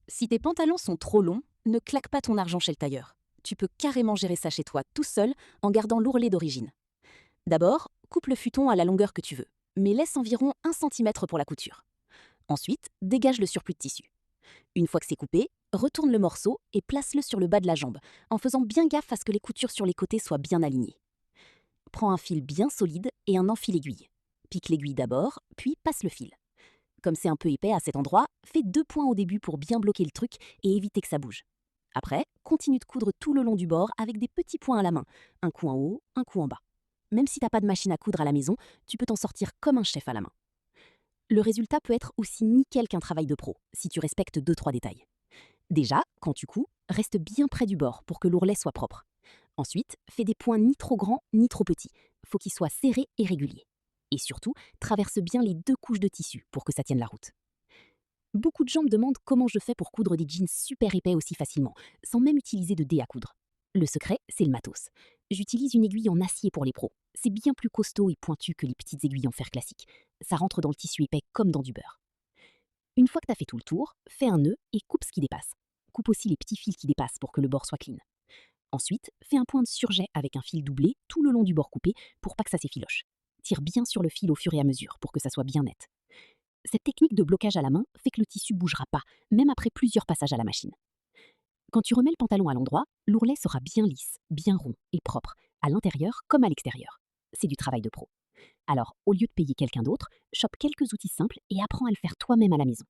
Si tes pantalons sont trop longs, ne claque pas ton argent chez le tailleur. Tu peux carrément gérer ça chez toi tout seul en gardant l'ourlet d'origine. D'abord, coupe le futon à la longueur que tu veux, mais laisse environ 1 cm pour la couture. Ensuite, dégage le surplus de tissu. Une fois que c'est coupé, retourne le morceau et place-le sur le bas de la jambe, en faisant bien gaffe à ce que les coutures sur les côtés soient bien alignées. Prends un fil bien solide et un enfil-aiguille. Pique l'aiguille d'abord, puis passe le fil. Comme c'est un peu épais à cet endroit, fais 2 points au début pour bien bloquer le truc et éviter que ça bouge. Après, continue de coudre tout le long du bord avec des petits points à la main, un coup en haut, un coup en bas. Même si t'as pas de machine à coudre à la maison, tu peux t'en sortir comme un chef à la main. Le résultat peut être aussi nickel qu'un travail de pro, si tu respectes 2-3 détails. Déjà, quand tu couds, reste bien près du bord pour que l'ourlet soit propre. Ensuite, fais des points ni trop grands ni trop petits. Faut qu'ils soient serrés et réguliers. Et surtout, traverse bien les 2 couches de tissu pour que ça tienne la route. Beaucoup de gens me demandent comment je fais pour coudre des jeans super épais aussi facilement, sans même utiliser de dés à coudre. Le secret, c'est le matos. J'utilise une aiguille en acier pour les pros. C'est bien plus costaud et pointu que les petites aiguilles en fer classique. Ça rentre dans le tissu épais comme dans du beurre. Une fois que tu as fait tout le tour, fais un nœud et coupe ce qui dépasse. Coupe aussi les petits fils qui dépassent pour que le bord soit clean. Ensuite, fais un point de surjet avec un fil doublé tout le long du bord coupé pour pas que ça s'effiloche. Tire bien sur le fil au fur et à mesure pour que ça soit bien net. Cette technique de blocage à la main fait que le tissu bougera pas, même après plusieurs passages à la machine. Quand tu remets le pantalon à l'endroit, l'ourlet sera bien lisse, bien rond et propre, à l'intérieur comme à l'extérieur. C'est du travail de pro. Alors, au lieu de payer quelqu'un d'autre, chope quelques outils simples et apprends à le faire toi-même à la maison.